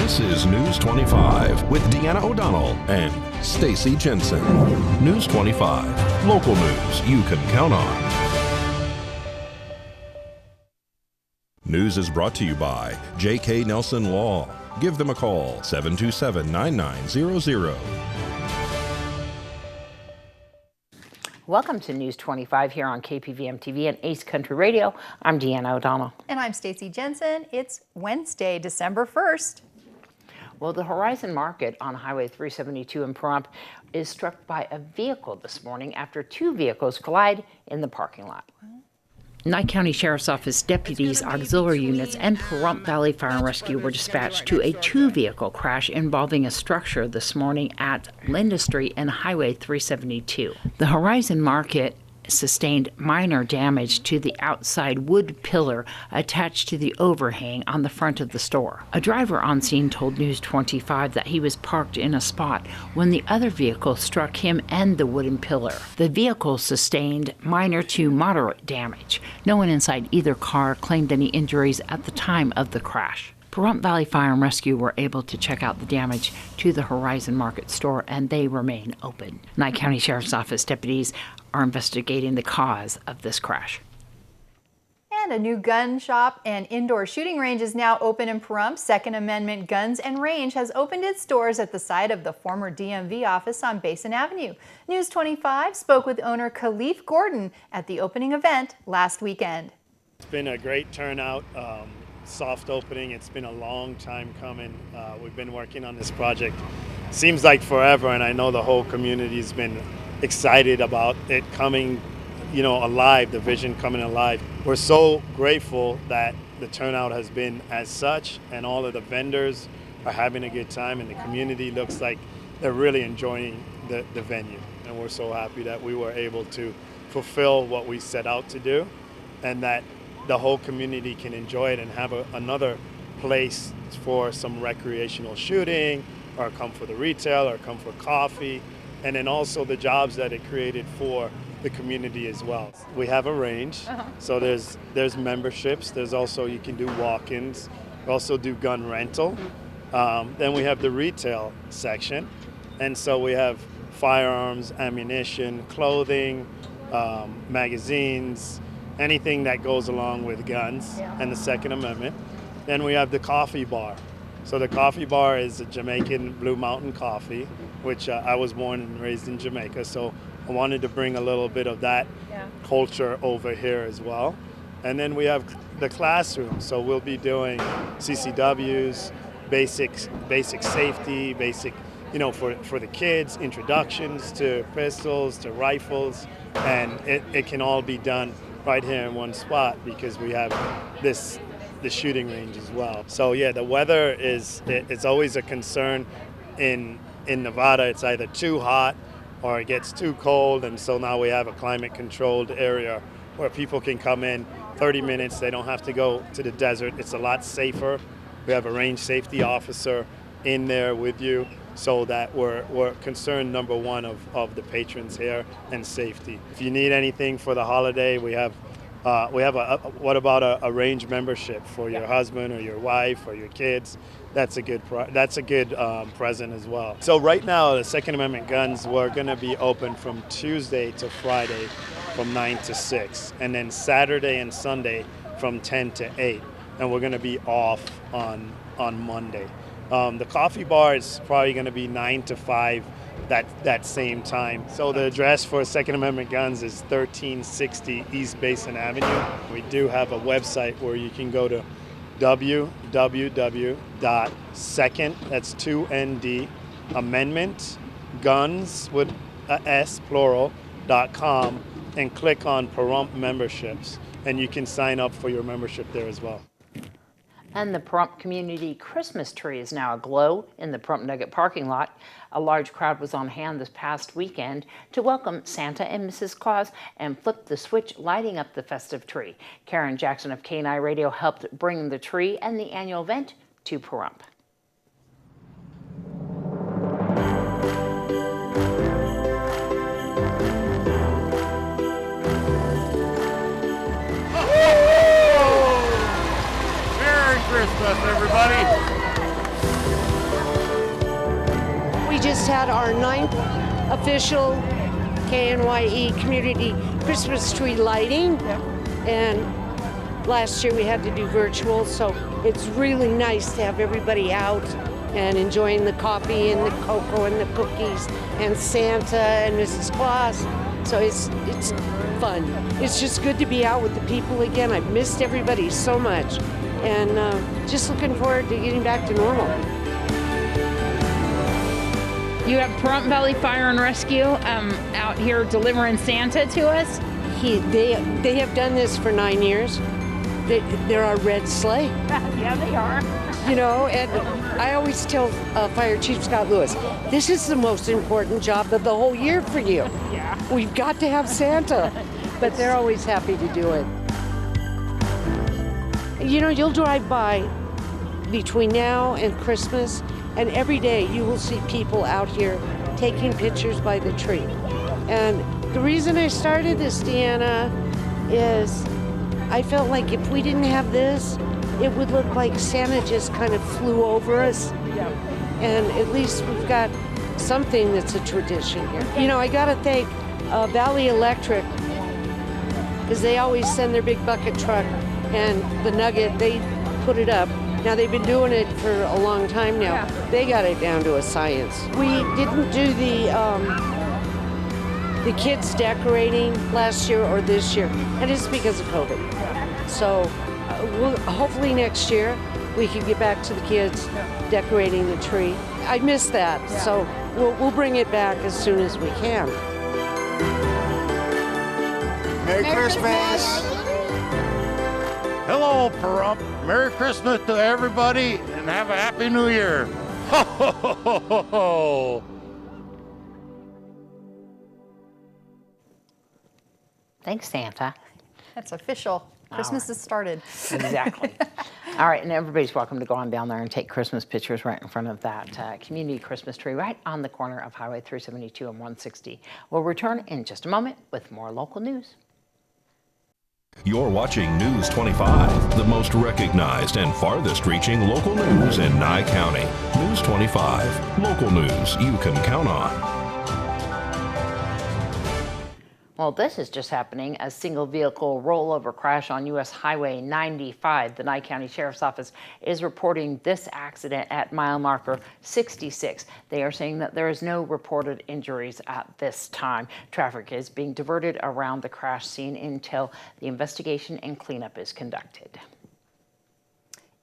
This is News 25 with Deanna O'Donnell and Stacy Jensen. News 25, local news you can count on. News is brought to you by J.K. Nelson Law. Give them a call, 727-9900. Welcome to News 25 here on KPVM TV and Ace Country Radio. I'm Deanna O'Donnell. And I'm Stacy Jensen. It's Wednesday, December 1st. Well, the Horizon Market on Highway 372 in Pahrump is struck by a vehicle this morning after two vehicles collide in the parking lot. Nye County Sheriff's Office deputies, auxiliary units, and Pahrump Valley Fire and Rescue were dispatched to a two-vehicle crash involving a structure this morning at Linda Street and Highway 372. The Horizon Market sustained minor damage to the outside wood pillar attached to the overhang on the front of the store. A driver on scene told News 25 that he was parked in a spot when the other vehicle struck him and the wooden pillar. The vehicle sustained minor to moderate damage. No one inside either car claimed any injuries at the time of the crash. Pahrump Valley Fire and Rescue were able to check out the damage to the Horizon Market store, and they remain open. Nye County Sheriff's Office deputies are investigating the cause of this crash. And a new gun shop and indoor shooting range is now open in Pahrump. Second Amendment Guns and Range has opened its doors at the site of the former DMV office on Basin Avenue. News 25 spoke with owner Khalif Gordon at the opening event last weekend. It's been a great turnout. Soft opening. It's been a long time coming. We've been working on this project. Seems like forever, and I know the whole community's been excited about it coming, alive, the vision coming alive. We're so grateful that the turnout has been as such, and all of the vendors are having a good time, and the community looks like they're really enjoying the venue. And we're so happy that we were able to fulfill what we set out to do, and that the whole community can enjoy it and have another place for some recreational shooting, or come for the retail, or come for coffee, and then also the jobs that it created for the community as well. We have a range, so there's memberships. There's also, you can do walk-ins. We also do gun rental. Then we have the retail section, and so we have firearms, ammunition, clothing, magazines, anything that goes along with guns and the Second Amendment. Then we have the coffee bar. So the coffee bar is a Jamaican Blue Mountain coffee, which I was born and raised in Jamaica. So I wanted to bring a little bit of that culture over here as well. And then we have the classroom. So we'll be doing CCWs, basic safety, basic, for the kids, introductions to pistols, to rifles, and it can all be done right here in one spot because we have the shooting range as well. So yeah, the weather it's always a concern in Nevada. It's either too hot or it gets too cold, and so now we have a climate controlled area where people can come in 30 minutes. They don't have to go to the desert. It's a lot safer. We have a range safety officer in there with you, so that we're concerned, number one, of the patrons here and safety. If you need anything for the holiday, we have what about a range membership for your husband or your wife or your kids? That's a good present as well. So right now, the Second Amendment guns, we're going to be open from Tuesday to Friday from 9 to 6, and then Saturday and Sunday from 10 to 8, and we're going to be off on Monday. The coffee bar is probably going to be 9 to 5 that same time. So the address for Second Amendment Guns is 1360 East Basin Avenue. We do have a website where you can go to www.second, that's 2ND, amendment, guns with a S, plural.com, and click on Pahrump memberships, and you can sign up for your membership there as well. And the Pahrump Community Christmas tree is now aglow in the Pahrump Nugget parking lot. A large crowd was on hand this past weekend to welcome Santa and Mrs. Claus and flip the switch, lighting up the festive tree. Karen Jackson of K9 Radio helped bring the tree and the annual event to Pahrump. Merry Christmas, everybody! just had our 9th official KNYE community Christmas tree lighting, and last year we had to do virtual, so it's really nice to have everybody out and enjoying the coffee and the cocoa and the cookies and Santa and Mrs. Claus. So it's fun. It's just good to be out with the people again. I've missed everybody so much, and just looking forward to getting back to normal. You have Pahrump Valley Fire and Rescue out here delivering Santa to us? They have done this for 9 years. They're our red sleigh. Yeah, they are. You know, and I always tell Fire Chief Scott Lewis, this is the most important job of the whole year for you. Yeah. We've got to have Santa. But they're always happy to do it. You know, you'll drive by between now and Christmas, and every day you will see people out here taking pictures by the tree. And the reason I started this, Deanna, is I felt like if we didn't have this, it would look like Santa just kind of flew over us. Yep. And at least we've got something that's a tradition here. You know, I gotta thank Valley Electric, because they always send their big bucket truck, and the Nugget, they put it up. Now they've been doing it for a long time now. Yeah. They got it down to a science. We didn't do the kids decorating last year or this year, and it's because of COVID. So hopefully next year we can get back to the kids decorating the tree. I miss that, so we'll bring it back as soon as we can. Merry Christmas! Hello, Pahrump. Merry Christmas to everybody, and have a Happy New Year. Ho, ho, ho, ho, ho, ho. Thanks, Santa. That's official. Christmas has started. Exactly. All right, and everybody's welcome to go on down there and take Christmas pictures right in front of that community Christmas tree right on the corner of Highway 372 and 160. We'll return in just a moment with more local news. You're watching News 25, the most recognized and farthest reaching local news in Nye County. News 25, local news you can count on. Well, this is just happening. A single vehicle rollover crash on U.S. Highway 95. The Nye County Sheriff's Office is reporting this accident at mile marker 66. They are saying that there is no reported injuries at this time. Traffic is being diverted around the crash scene until the investigation and cleanup is conducted.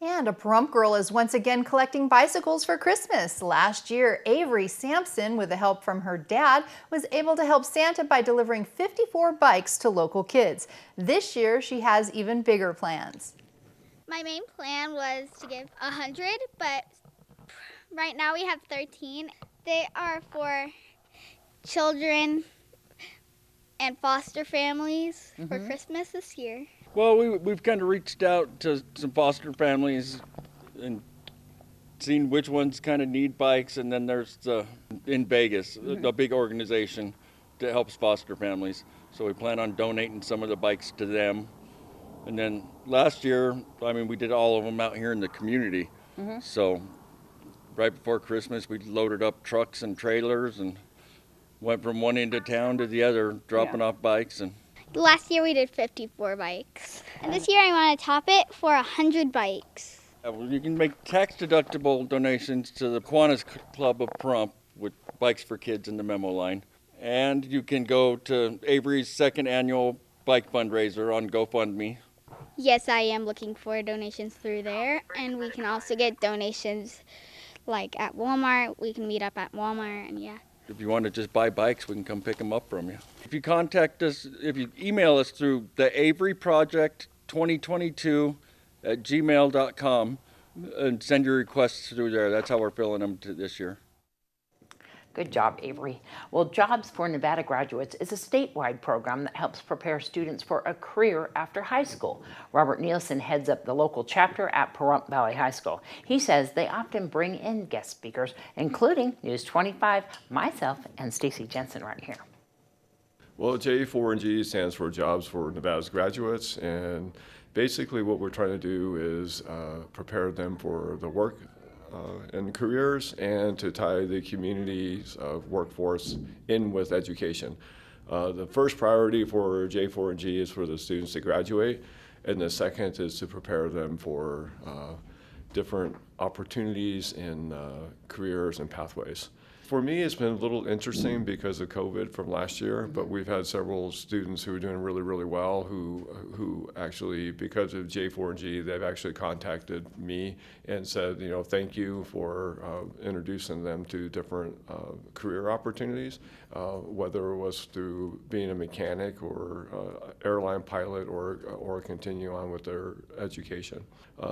And a Pahrump girl is once again collecting bicycles for Christmas. Last year, Avery Sampson, with the help from her dad, was able to help Santa by delivering 54 bikes to local kids. This year, she has even bigger plans. My main plan was to give 100, but right now we have 13. They are for children and foster families for Christmas this year. Well, we've kind of reached out to some foster families and seen which ones kind of need bikes, and then there's in Vegas, a big organization that helps foster families. So we plan on donating some of the bikes to them. And then last year, I mean, we did all of them out here in the community. So right before Christmas, we loaded up trucks and trailers and went from one end of town to the other, dropping off bikes. And Last year we did 54 bikes. And this year I want to top it for 100 bikes. you can make tax-deductible donations to the Kiwanis Club of Pahrump with Bikes for Kids in the memo line. And you can go to Avery's second annual bike fundraiser on GoFundMe. Yes, I am looking for donations through there. And we can also get donations like at Walmart. We can meet up at Walmart, and yeah. If you want to just buy bikes, we can come pick them up from you. If you contact us, if you email us through the Avery Project 2022 at gmail.com and send your requests through there. That's how we're filling them this year. Good job, Avery. Well, Jobs for Nevada Graduates is a statewide program that helps prepare students for a career after high school. Robert Nielsen heads up the local chapter at Pahrump Valley High School. He says they often bring in guest speakers, including News 25, myself, and Stacy Jensen right here. Well, J4NG stands for Jobs for Nevada's Graduates, and basically what we're trying to do is prepare them for the work and careers, and to tie the community's workforce in with education. The first priority for J4NG is for the students to graduate, and the second is to prepare them for different opportunities in careers and pathways. For me, it's been a little interesting because of COVID from last year, but we've had several students who are doing really, really well who actually, because of J4G, they've actually contacted me and said, you know, thank you for introducing them to different career opportunities, whether it was through being a mechanic or airline pilot or continue on with their education.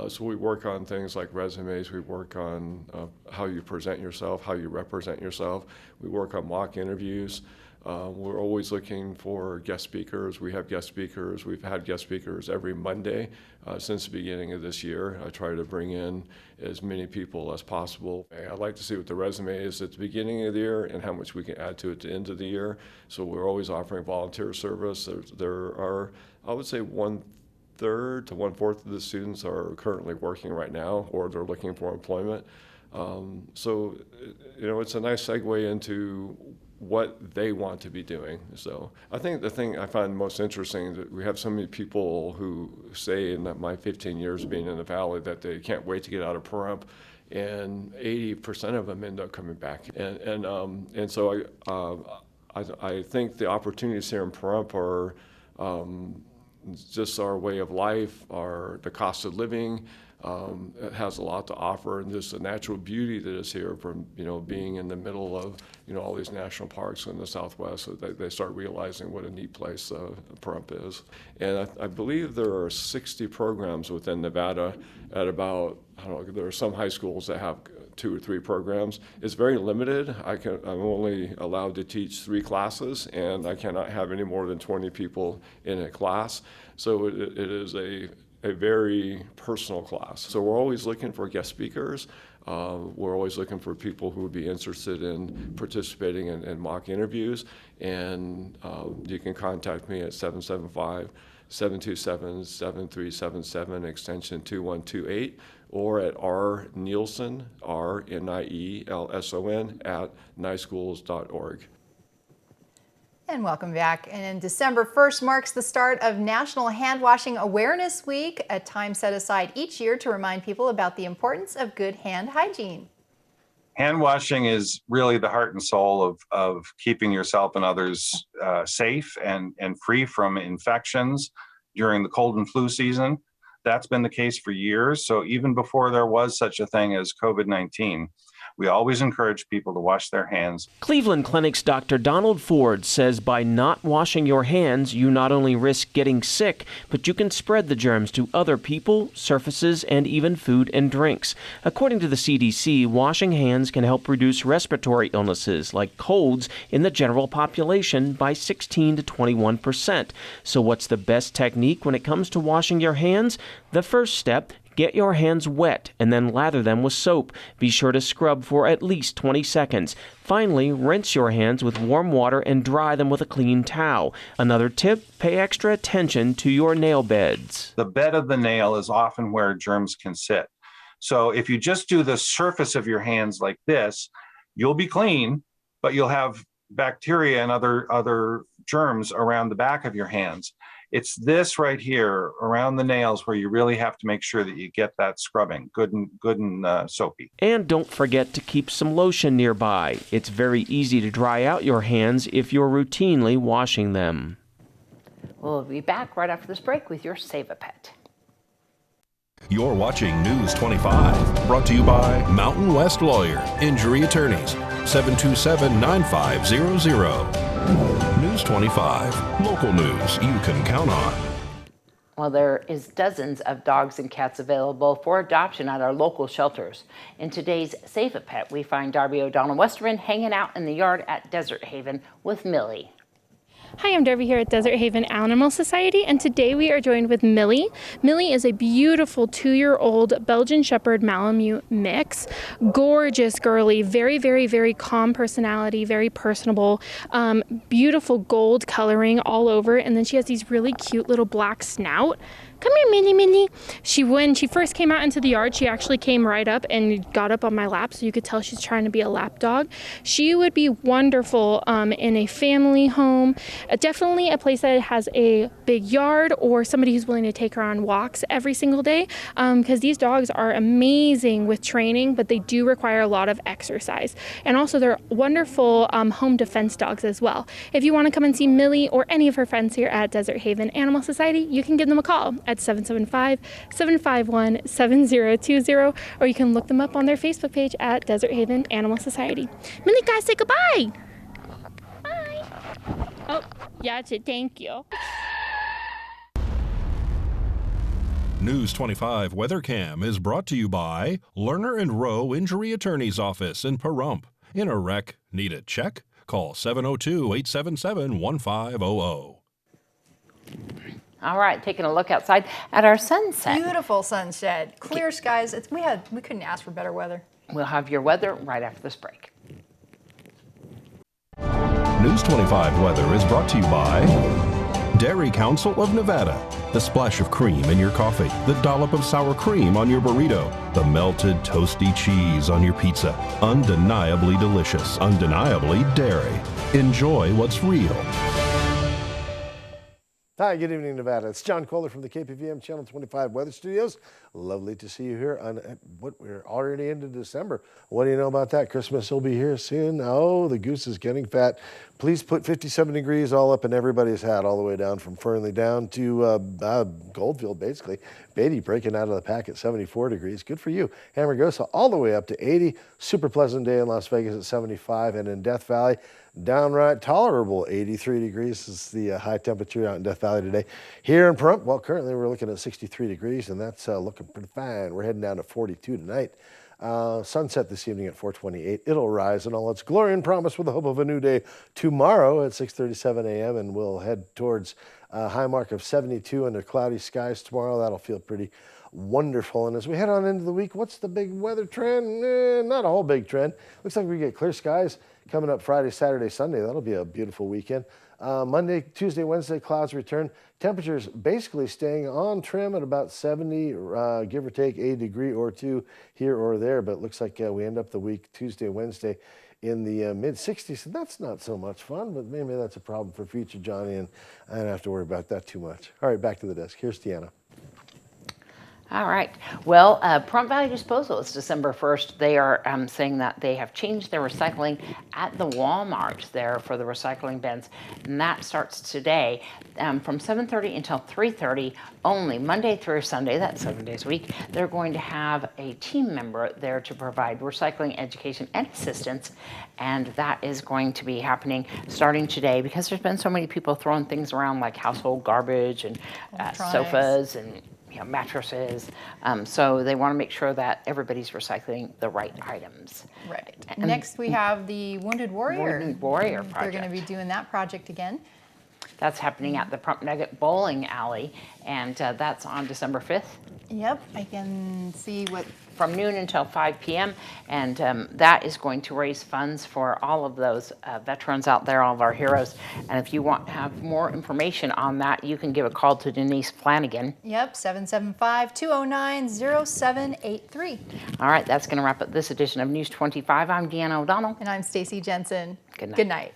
So we work on things like resumes, we work on how you present yourself, how you represent yourself. We work on mock interviews. We're always looking for guest speakers. We have guest speakers. We've had guest speakers every Monday since the beginning of this year. I try to bring in as many people as possible. I'd like to see what the resume is at the beginning of the year and how much we can add to it at the end of the year. So we're always offering volunteer service. There are, I would say, 1/3 to 1/4 of the students are currently working right now, or they're looking for employment. So, you know, it's a nice segue into what they want to be doing. So I think the thing I find most interesting is that we have so many people who say in my 15 years being in the Valley that they can't wait to get out of Pahrump, and 80% of them end up coming back. And so I think the opportunities here in Pahrump are just our way of life, the cost of living. It has a lot to offer, and just the natural beauty that is here from, you know, being in the middle of, you know, all these national parks in the Southwest. So they start realizing what a neat place Pahrump is. And I believe there are 60 programs within Nevada at about, I don't know, there are some high schools that have 2 or 3 programs. It's very limited. I'm only allowed to teach 3 classes, and I cannot have any more than 20 people in a class. So it is a very personal class. So we're always looking for guest speakers. We're always looking for people who would be interested in participating in mock interviews. And you can contact me at 775-727-7377, extension 2128, or at rnielson, RNIELSON, @nyschools.org. And welcome back. And December 1st marks the start of National Handwashing Awareness Week, a time set aside each year to remind people about the importance of good hand hygiene. Hand washing is really the heart and soul of keeping yourself and others safe and free from infections during the cold and flu season. That's been the case for years. So even before there was such a thing as COVID-19, we always encourage people to wash their hands. Cleveland Clinic's Dr. Donald Ford says by not washing your hands, you not only risk getting sick, but you can spread the germs to other people, surfaces, and even food and drinks. According to the CDC, washing hands can help reduce respiratory illnesses like colds in the general population by 16 to 21%. So what's the best technique when it comes to washing your hands? The first step, get your hands wet and then lather them with soap. Be sure to scrub for at least 20 seconds. Finally, rinse your hands with warm water and dry them with a clean towel. Another tip, pay extra attention to your nail beds. The bed of the nail is often where germs can sit. So if you just do the surface of your hands like this, you'll be clean, but you'll have bacteria and other germs around the back of your hands. It's this right here around the nails where you really have to make sure that you get that scrubbing good and soapy. And don't forget to keep some lotion nearby. It's very easy to dry out your hands if you're routinely washing them. We'll be back right after this break with your Safa Pet. You're watching News 25, brought to you by Mountain West Lawyer, Injury Attorneys, 727-9500. News 25, local news you can count on. Well, there is dozens of dogs and cats available for adoption at our local shelters. In today's Safa Pet, we find Darby O'Donnell Westerman hanging out in the yard at Desert Haven with Millie. Hi, I'm Darby here at Desert Haven Animal Society, and today we are joined with Millie. Millie is a beautiful 2-year-old Belgian Shepherd Malamute mix. Gorgeous girly, very, very, very calm personality, very personable, beautiful gold coloring all over, and then she has these really cute little black snout. Come here, Minnie. When she first came out into the yard, she actually came right up and got up on my lap, so you could tell she's trying to be a lap dog. She would be wonderful in a family home, definitely a place that has a big yard, or somebody who's willing to take her on walks every single day, because these dogs are amazing with training, but they do require a lot of exercise. And also they're wonderful home defense dogs as well. If you want to come and see Millie or any of her friends here at Desert Haven Animal Society, you can give them a call at 775-751-7020, or you can look them up on their Facebook page at Desert Haven Animal Society. Millie, guys, say goodbye. Bye. Oh, yeah, that's it. Thank you. News 25 Weather Cam is brought to you by Lerner and Rowe Injury Attorney's Office in Pahrump. In a wreck, need a check? Call 702-877-1500. All right, taking a look outside at our sunset. Beautiful sunset, clear skies. We couldn't ask for better weather. We'll have your weather right after this break. News 25 weather is brought to you by Dairy Council of Nevada. The splash of cream in your coffee, the dollop of sour cream on your burrito, the melted toasty cheese on your pizza. Undeniably delicious, undeniably dairy. Enjoy what's real. Hi, good evening, Nevada. It's John Kohler from the KPVM Channel 25 Weather Studios. Lovely to see you here on we're already into December. What do you know about that? Christmas will be here soon. Oh, the goose is getting fat. Please put 57 degrees all up in everybody's hat, all the way down from Fernley down to Goldfield, basically. Beatty breaking out of the pack at 74 degrees. Good for you. Amargosa all the way up to 80. Super pleasant day in Las Vegas at 75. And in Death Valley, downright tolerable 83 degrees is the high temperature out in Death Valley today. Here in Pahrump, well, currently we're looking at 63 degrees, and that's looking pretty fine. We're heading down to 42 tonight. Sunset this evening at 4:28. It'll rise in all its glory and promise with the hope of a new day tomorrow at 6:37 a.m. And we'll head towards a high mark of 72 under cloudy skies tomorrow. That'll feel pretty wonderful. And as we head on into the week, what's the big weather trend? Not a whole big trend. Looks like we get clear skies coming up Friday, Saturday, Sunday. That'll be a beautiful weekend. Monday, Tuesday, Wednesday, clouds return. Temperatures basically staying on trim at about 70, give or take a degree or two here or there. But it looks like we end up the week Tuesday, Wednesday in the mid-60s. And that's not so much fun, but maybe that's a problem for future Johnny, and I don't have to worry about that too much. All right, back to the desk. Here's Tiana. All right. Well, Pahrump Valley Disposal is December 1st. They are saying that they have changed their recycling at the Walmart there for the recycling bins, and that starts today from 7:30 until 3:30 only, Monday through Sunday. That's 7 days a week. They're going to have a team member there to provide recycling education and assistance, and that is going to be happening starting today because there's been so many people throwing things around like household garbage and sofas and mattresses. So they want to make sure that everybody's recycling the right items. Right. And next we have the Wounded Warrior. Wounded Warrior project. They're going to be doing that project again. That's happening at the Pahrump Nugget Bowling Alley, and that's on December 5th. Yep, I can see what. From noon until 5 p.m. And that is going to raise funds for all of those veterans out there, all of our heroes. And if you want to have more information on that, you can give a call to Denise Flanagan. Yep, 775-209-0783. All right, that's going to wrap up this edition of News 25. I'm Deanna O'Donnell. And I'm Stacy Jensen. Good night. Good night.